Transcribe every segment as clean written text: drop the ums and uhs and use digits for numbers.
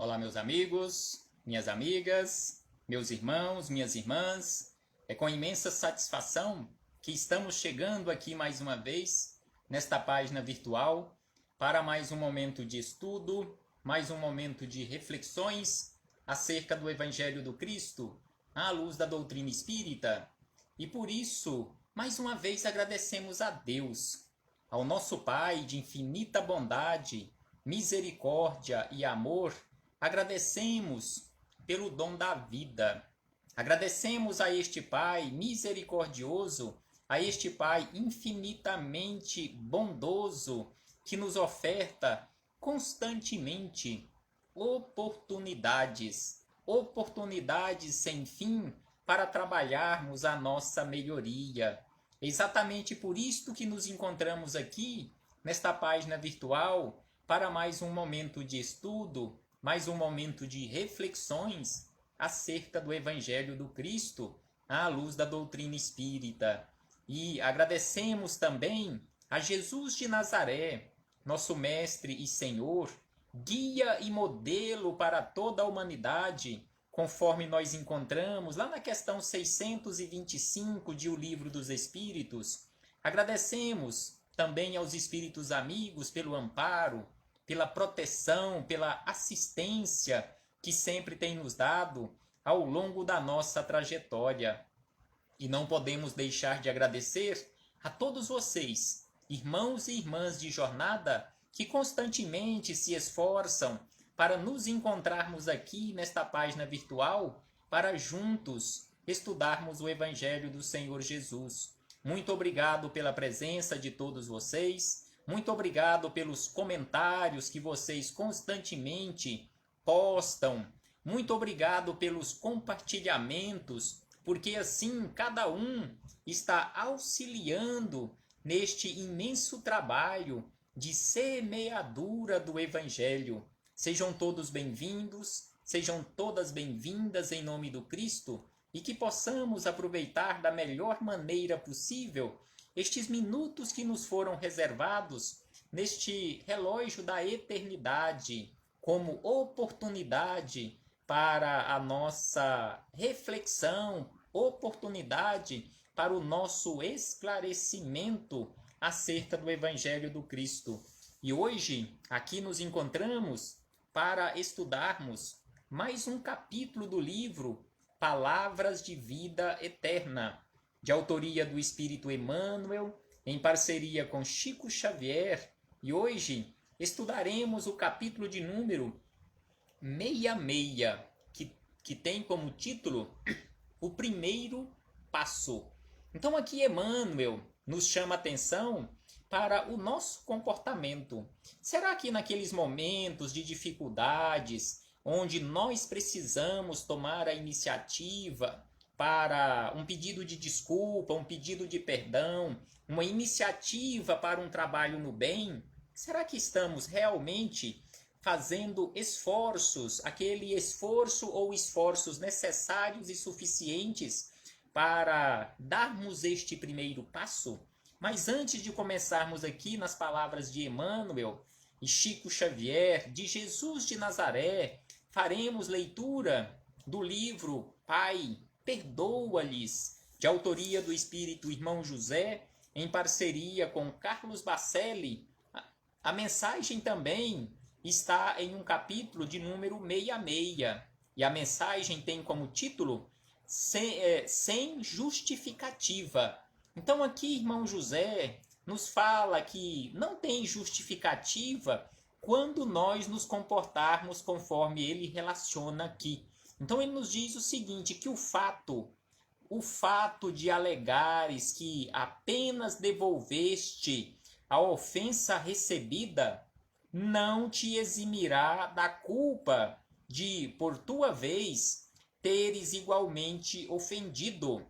Olá, meus amigos, minhas amigas, meus irmãos, minhas irmãs. É com imensa satisfação que estamos chegando aqui mais uma vez nesta página virtual para mais um momento de estudo, mais um momento de reflexões acerca do Evangelho do Cristo à luz da doutrina espírita. E por isso, mais uma vez agradecemos a Deus, ao nosso Pai de infinita bondade, misericórdia e amor. Agradecemos pelo dom da vida. Agradecemos a este Pai misericordioso, a este Pai infinitamente bondoso, que nos oferta constantemente oportunidades sem fim para trabalharmos a nossa melhoria. É exatamente por isto que nos encontramos aqui, nesta página virtual, para mais um momento de estudo, mais um momento de reflexões acerca do Evangelho do Cristo à luz da doutrina espírita. E agradecemos também a Jesus de Nazaré, nosso Mestre e Senhor, guia e modelo para toda a humanidade, conforme nós encontramos lá na questão 625 de O Livro dos Espíritos. Agradecemos também aos espíritos amigos pelo amparo, pela proteção, pela assistência que sempre tem nos dado ao longo da nossa trajetória. E não podemos deixar de agradecer a todos vocês, irmãos e irmãs de jornada, que constantemente se esforçam para nos encontrarmos aqui nesta página virtual, para juntos estudarmos o Evangelho do Senhor Jesus. Muito obrigado pela presença de todos vocês. Muito obrigado pelos comentários que vocês constantemente postam. Muito obrigado pelos compartilhamentos, porque assim cada um está auxiliando neste imenso trabalho de semeadura do Evangelho. Sejam todos bem-vindos, sejam todas bem-vindas em nome do Cristo, e que possamos aproveitar da melhor maneira possível estes minutos que nos foram reservados neste relógio da eternidade, como oportunidade para a nossa reflexão, oportunidade para o nosso esclarecimento acerca do Evangelho do Cristo. E hoje, aqui nos encontramos para estudarmos mais um capítulo do livro Palavras de Vida Eterna, de autoria do Espírito Emmanuel, em parceria com Chico Xavier. E hoje estudaremos o capítulo de número 66, que tem como título O Primeiro Passo. Então aqui Emmanuel nos chama a atenção para o nosso comportamento. Será que naqueles momentos de dificuldades, onde nós precisamos tomar a iniciativa para um pedido de desculpa, um pedido de perdão, uma iniciativa para um trabalho no bem, será que estamos realmente fazendo esforços, aquele esforço ou esforços necessários e suficientes para darmos este primeiro passo? Mas antes de começarmos aqui nas palavras de Emmanuel e Chico Xavier, de Jesus de Nazaré, faremos leitura do livro Pai, Perdoa-lhes, de autoria do Espírito Irmão José, em parceria com Carlos Bacelli. A mensagem também está em um capítulo de número 66, e a mensagem tem como título Sem Justificativa. Então aqui, Irmão José nos fala que não tem justificativa quando nós nos comportarmos conforme ele relaciona aqui. Então ele nos diz o seguinte, que o fato de alegares que apenas devolveste a ofensa recebida não te eximirá da culpa de, por tua vez, teres igualmente ofendido.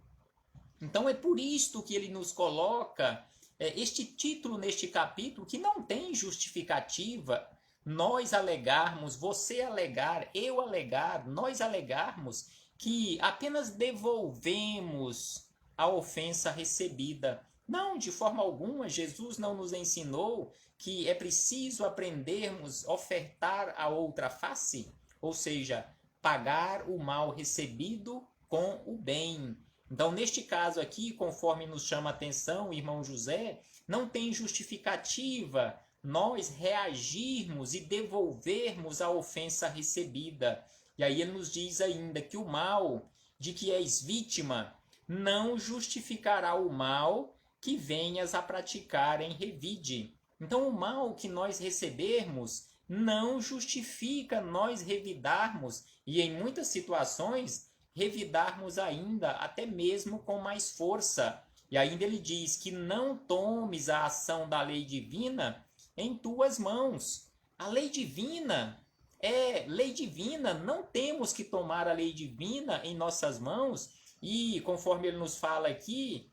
Então é por isto que ele nos coloca este título neste capítulo, que não tem justificativa. Nós alegarmos, você alegar, eu alegar, nós alegarmos que apenas devolvemos a ofensa recebida. Não, de forma alguma, Jesus não nos ensinou que é preciso aprendermos a ofertar a outra face. ou seja, pagar o mal recebido com o bem. Então, neste caso aqui, conforme nos chama a atenção o irmão José, não tem justificativa nós reagirmos e devolvermos a ofensa recebida. E aí ele nos diz ainda que o mal de que és vítima não justificará o mal que venhas a praticar em revide. Então, o mal que nós recebermos não justifica nós revidarmos e, em muitas situações, revidarmos ainda, até mesmo com mais força. E ainda ele diz que não tomes a ação da lei divina em tuas mãos. A lei divina é lei divina, não temos que tomar a lei divina em nossas mãos e, conforme ele nos fala aqui,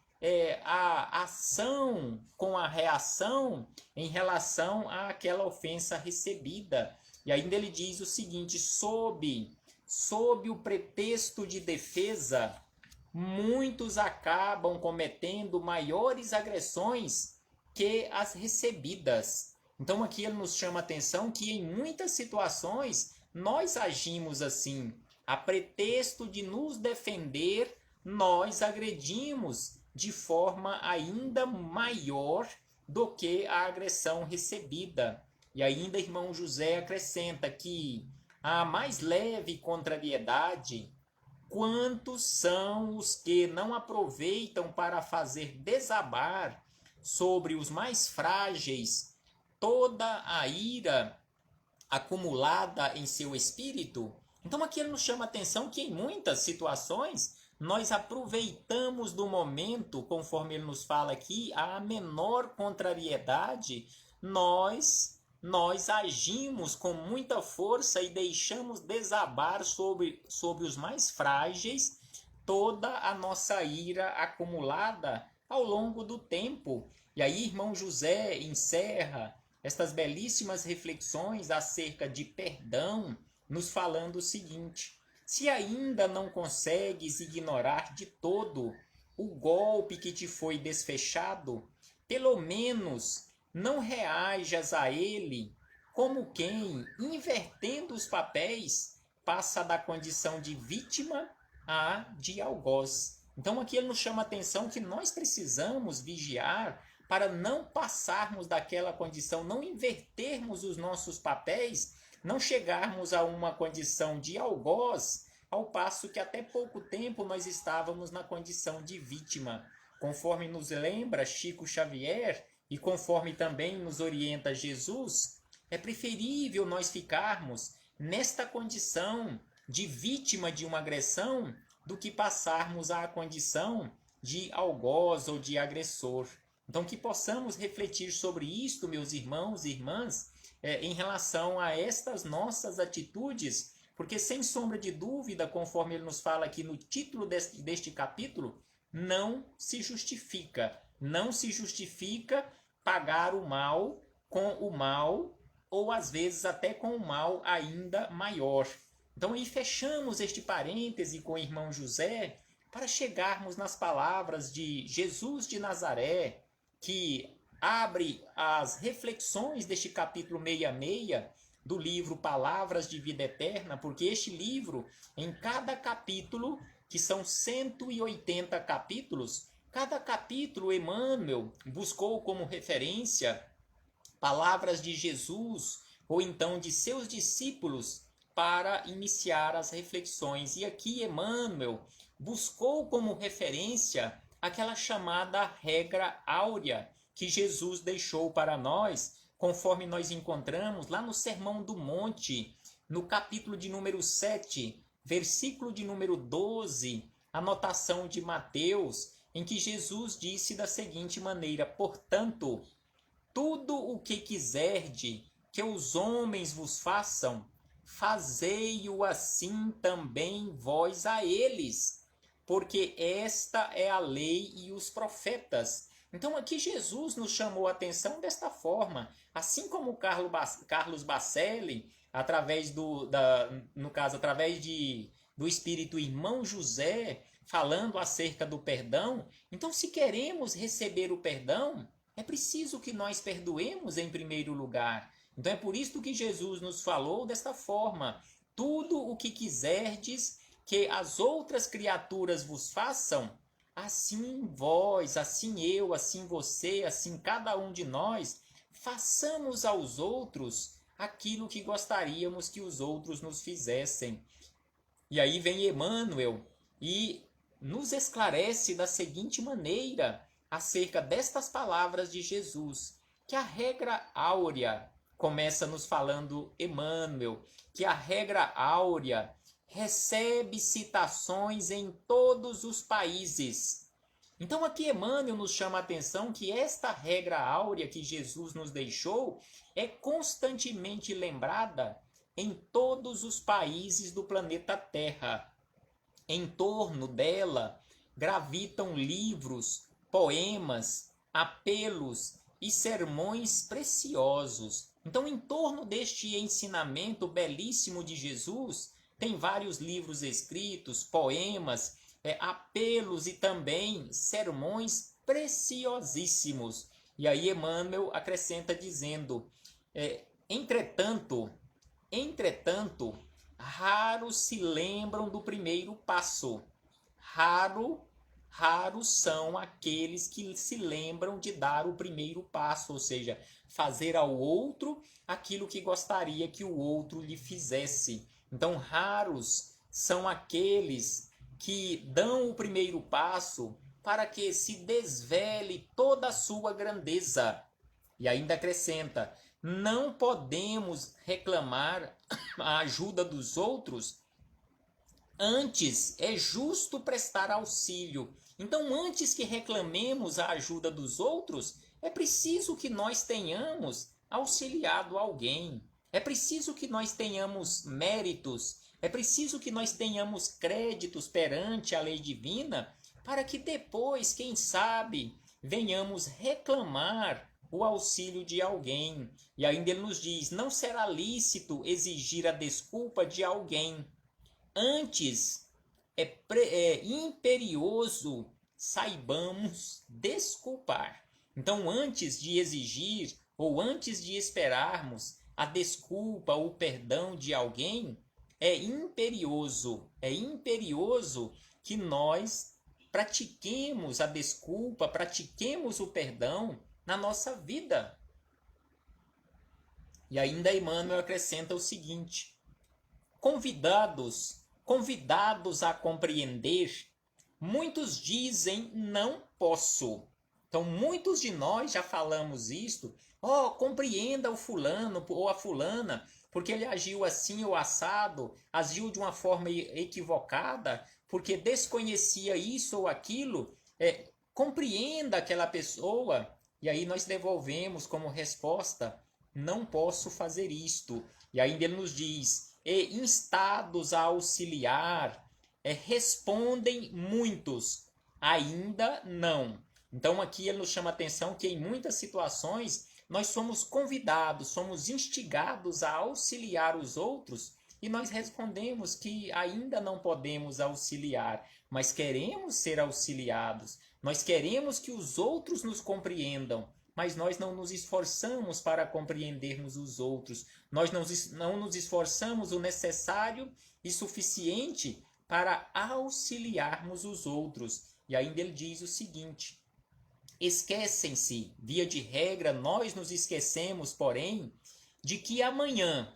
a ação com a reação em relação àquela ofensa recebida. E ainda ele diz o seguinte: sob o pretexto de defesa, muitos acabam cometendo maiores agressões que as recebidas. Então aqui ele nos chama a atenção que em muitas situações nós agimos assim. A pretexto de nos defender, nós agredimos de forma ainda maior do que a agressão recebida. E ainda irmão José acrescenta que a mais leve contrariedade, quantos são os que não aproveitam para fazer desabar sobre os mais frágeis toda a ira acumulada em seu espírito? Então aqui ele nos chama a atenção que em muitas situações nós aproveitamos do momento, conforme ele nos fala aqui, a menor contrariedade, nós agimos com muita força e deixamos desabar sobre os mais frágeis toda a nossa ira acumulada ao longo do tempo. E aí, irmão José encerra estas belíssimas reflexões acerca de perdão, nos falando o seguinte: se ainda não consegues ignorar de todo o golpe que te foi desfechado, pelo menos não reajas a ele como quem, invertendo os papéis, passa da condição de vítima a de algoz. Então aqui ele nos chama a atenção que nós precisamos vigiar para não passarmos daquela condição, não invertermos os nossos papéis, não chegarmos a uma condição de algoz, ao passo que até pouco tempo nós estávamos na condição de vítima. Conforme nos lembra Chico Xavier e conforme também nos orienta Jesus, é preferível nós ficarmos nesta condição de vítima de uma agressão do que passarmos à condição de algoz ou de agressor. Então, que possamos refletir sobre isto, meus irmãos e irmãs, em relação a estas nossas atitudes, porque, sem sombra de dúvida, conforme ele nos fala aqui no título deste capítulo, não se justifica pagar o mal com o mal, ou às vezes até com o mal ainda maior. Então, aí fechamos este parêntese com o irmão José para chegarmos nas palavras de Jesus de Nazaré, que abre as reflexões deste capítulo 66 do livro Palavras de Vida Eterna, porque este livro, em cada capítulo, que são 180 capítulos, cada capítulo Emmanuel buscou como referência palavras de Jesus ou então de seus discípulos para iniciar as reflexões. E aqui Emmanuel buscou como referência aquela chamada regra áurea que Jesus deixou para nós, conforme nós encontramos lá no Sermão do Monte, no capítulo de número 7, versículo de número 12, anotação de Mateus, em que Jesus disse da seguinte maneira: portanto, tudo o que quiserdes que os homens vos façam, fazei-o assim também vós a eles, porque esta é a lei e os profetas. Então aqui Jesus nos chamou a atenção desta forma, assim como Carlos Bacelli, através do espírito irmão José, falando acerca do perdão. Então, se queremos receber o perdão, é preciso que nós perdoemos em primeiro lugar. Então é por isso que Jesus nos falou desta forma: tudo o que quiserdes que as outras criaturas vos façam, assim vós, assim eu, assim você, assim cada um de nós, façamos aos outros aquilo que gostaríamos que os outros nos fizessem. E aí vem Emmanuel e nos esclarece da seguinte maneira acerca destas palavras de Jesus, que a regra áurea, começa nos falando Emmanuel, que a regra áurea recebe citações em todos os países. Então aqui Emmanuel nos chama a atenção que esta regra áurea que Jesus nos deixou é constantemente lembrada em todos os países do planeta Terra. Em torno dela gravitam livros, poemas, apelos e sermões preciosos. Então, em torno deste ensinamento belíssimo de Jesus, tem vários livros escritos, poemas, apelos e também sermões preciosíssimos. E aí Emmanuel acrescenta dizendo, entretanto, raros se lembram do primeiro passo. Raros são aqueles que se lembram de dar o primeiro passo, ou seja, fazer ao outro aquilo que gostaria que o outro lhe fizesse. Então, raros são aqueles que dão o primeiro passo para que se desvele toda a sua grandeza. E ainda acrescenta, não podemos reclamar a ajuda dos outros, antes é justo prestar auxílio. Então, antes que reclamemos a ajuda dos outros, é preciso que nós tenhamos auxiliado alguém. É preciso que nós tenhamos méritos, é preciso que nós tenhamos créditos perante a lei divina, para que depois, quem sabe, venhamos reclamar o auxílio de alguém. E ainda ele nos diz, não será lícito exigir a desculpa de alguém. Antes, é imperioso saibamos desculpar. Então, antes de exigir ou antes de esperarmos a desculpa ou o perdão de alguém, é imperioso que nós pratiquemos a desculpa, pratiquemos o perdão na nossa vida. E ainda Emmanuel acrescenta o seguinte, convidados a compreender, muitos dizem não posso. Então, muitos de nós já falamos isto, compreenda o fulano ou a fulana, porque ele agiu assim ou assado, agiu de uma forma equivocada, porque desconhecia isso ou aquilo, compreenda aquela pessoa, e aí nós devolvemos como resposta, não posso fazer isto. E ainda ele nos diz, instados a auxiliar, respondem muitos, ainda não. Então aqui ele nos chama a atenção que em muitas situações nós somos convidados, somos instigados a auxiliar os outros e nós respondemos que ainda não podemos auxiliar, mas queremos ser auxiliados, nós queremos que os outros nos compreendam, mas nós não nos esforçamos para compreendermos os outros, nós não nos esforçamos o necessário e suficiente para auxiliarmos os outros. E ainda ele diz o seguinte, esquecem-se, via de regra, nós nos esquecemos, porém, de que amanhã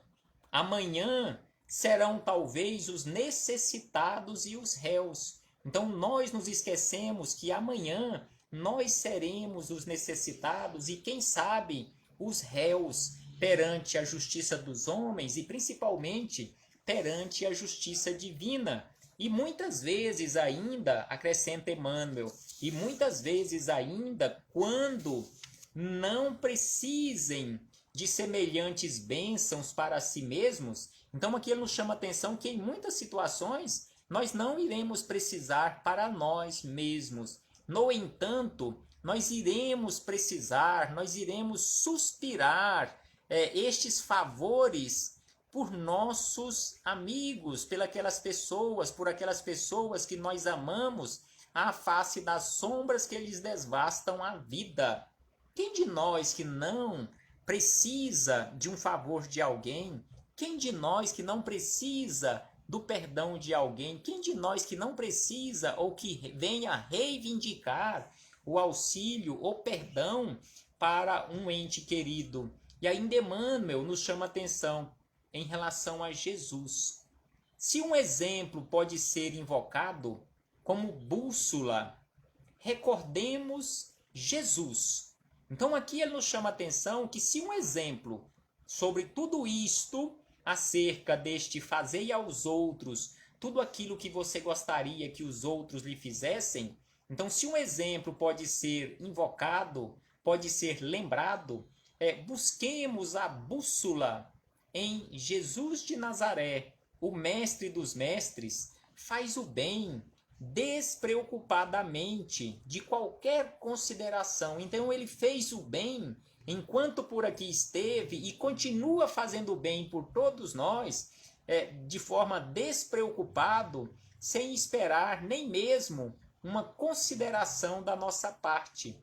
serão talvez os necessitados e os réus. Então nós nos esquecemos que amanhã nós seremos os necessitados e, quem sabe, os réus perante a justiça dos homens e principalmente perante a justiça divina. E muitas vezes ainda, acrescenta Emmanuel, e muitas vezes ainda, quando não precisem de semelhantes bênçãos para si mesmos, então aqui ele nos chama a atenção que em muitas situações nós não iremos precisar para nós mesmos. No entanto, nós iremos precisar, nós iremos suspirar estes favores por nossos amigos, por aquelas pessoas que nós amamos, à face das sombras que lhes devastam a vida. Quem de nós que não precisa de um favor de alguém? Quem de nós que não precisa do perdão de alguém? Quem de nós que não precisa ou que venha reivindicar o auxílio ou perdão para um ente querido? E ainda Emmanuel nos chama atenção em relação a Jesus. Se um exemplo pode ser invocado como bússola, recordemos Jesus. Então aqui ele nos chama a atenção que se um exemplo sobre tudo isto, acerca deste fazer aos outros tudo aquilo que você gostaria que os outros lhe fizessem, então se um exemplo pode ser invocado, pode ser lembrado, busquemos a bússola em Jesus de Nazaré, o mestre dos mestres, faz o bem despreocupadamente de qualquer consideração. Então ele fez o bem enquanto por aqui esteve e continua fazendo o bem por todos nós, de forma despreocupado, sem esperar nem mesmo uma consideração da nossa parte.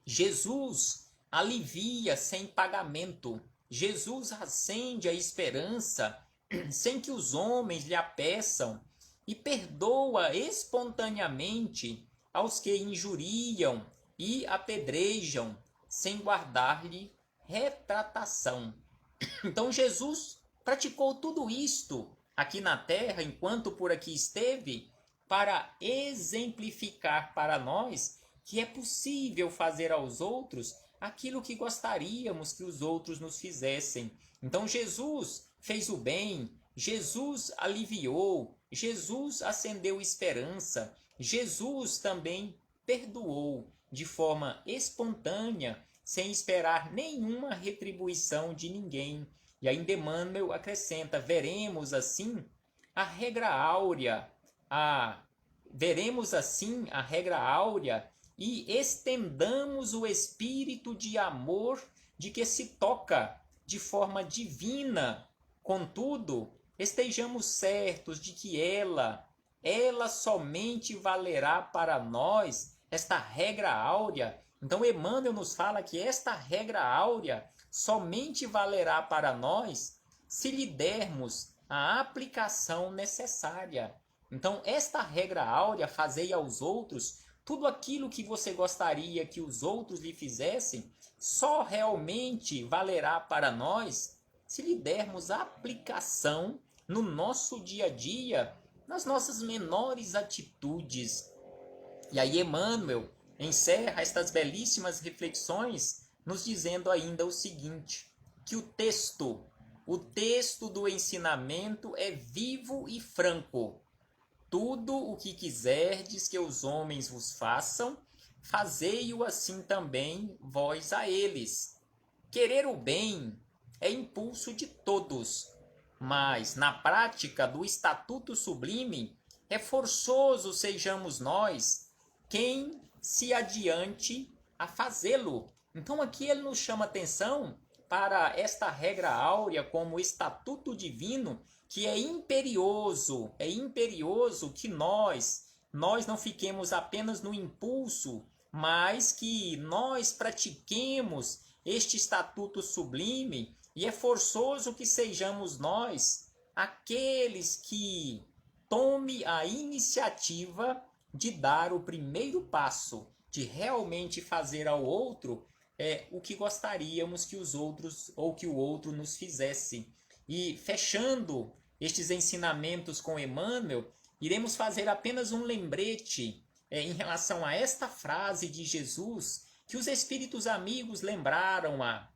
Jesus alivia sem pagamento. Jesus acende a esperança sem que os homens lhe a peçam e perdoa espontaneamente aos que injuriam e apedrejam, sem guardar-lhe retratação. Então Jesus praticou tudo isto aqui na terra, enquanto por aqui esteve, para exemplificar para nós que é possível fazer aos outros aquilo que gostaríamos que os outros nos fizessem. Então Jesus fez o bem, Jesus aliviou, Jesus acendeu esperança, Jesus também perdoou de forma espontânea, sem esperar nenhuma retribuição de ninguém. E ainda Emmanuel acrescenta, veremos assim a regra áurea, e estendamos o espírito de amor de que se toca de forma divina. Contudo, estejamos certos de que ela somente valerá para nós, esta regra áurea. Então Emmanuel nos fala que esta regra áurea somente valerá para nós se lhe dermos a aplicação necessária. Então esta regra áurea, fazei aos outros tudo aquilo que você gostaria que os outros lhe fizessem, só realmente valerá para nós se lhe dermos aplicação no nosso dia a dia, nas nossas menores atitudes. E aí Emmanuel encerra estas belíssimas reflexões nos dizendo ainda o seguinte, que o texto do ensinamento é vivo e franco. Tudo o que quiserdes que os homens vos façam, fazei-o assim também vós a eles. Querer o bem é impulso de todos, mas na prática do estatuto sublime é forçoso sejamos nós quem se adiante a fazê-lo. Então aqui ele nos chama atenção para esta regra áurea como estatuto divino, que é imperioso que nós não fiquemos apenas no impulso, mas que nós pratiquemos este estatuto sublime, e é forçoso que sejamos nós aqueles que tome a iniciativa de dar o primeiro passo, de realmente fazer ao outro o que gostaríamos que os outros ou que o outro nos fizesse. E fechando estes ensinamentos com Emmanuel, iremos fazer apenas um lembrete em relação a esta frase de Jesus, que os espíritos amigos lembraram-na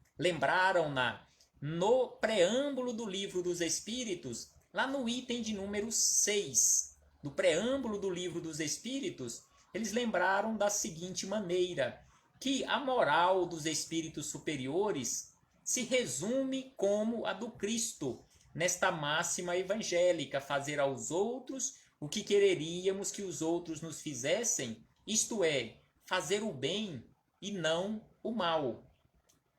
no preâmbulo do Livro dos Espíritos, lá no item de número 6. Do preâmbulo do Livro dos Espíritos, eles lembraram da seguinte maneira, que a moral dos espíritos superiores se resume como a do Cristo, nesta máxima evangélica, fazer aos outros o que quereríamos que os outros nos fizessem, isto é, fazer o bem e não o mal.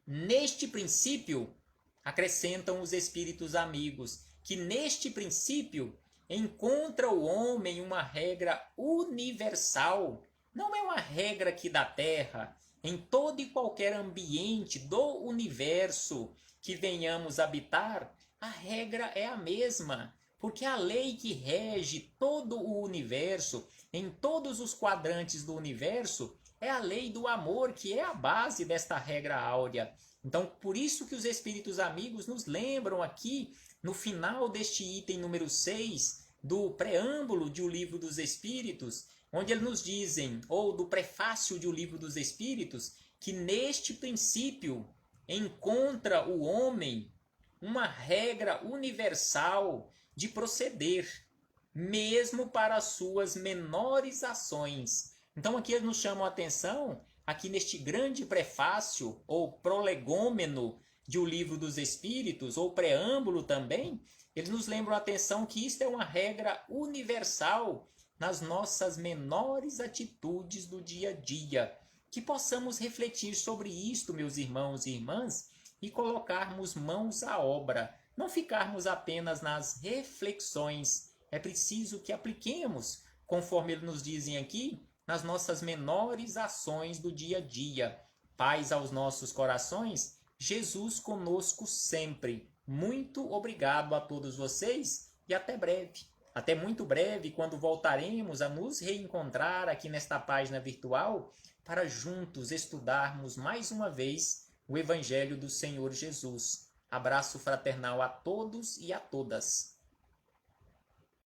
Neste princípio, acrescentam os espíritos amigos, que neste princípio encontra o homem uma regra universal, não é uma regra aqui da Terra, em todo e qualquer ambiente do universo que venhamos habitar, A regra é a mesma, porque a lei que rege todo o universo, em todos os quadrantes do universo, é a lei do amor, que é a base desta regra áurea. Então, por isso que os espíritos amigos nos lembram aqui, no final deste item número 6, do preâmbulo de O Livro dos Espíritos, onde eles nos dizem, ou do prefácio de O Livro dos Espíritos, que neste princípio encontra o homem uma regra universal de proceder, mesmo para as suas menores ações. Então aqui eles nos chamam a atenção, aqui neste grande prefácio, ou prolegômeno de O Livro dos Espíritos, ou preâmbulo também, eles nos lembram a atenção que isto é uma regra universal nas nossas menores atitudes do dia a dia. Que possamos refletir sobre isto, meus irmãos e irmãs, e colocarmos mãos à obra, não ficarmos apenas nas reflexões. É preciso que apliquemos, conforme eles nos dizem aqui, nas nossas menores ações do dia a dia. Paz aos nossos corações, Jesus conosco sempre. Muito obrigado a todos vocês e até breve. Até muito breve, quando voltaremos a nos reencontrar aqui nesta página virtual para juntos estudarmos mais uma vez o Evangelho do Senhor Jesus. Abraço fraternal a todos e a todas.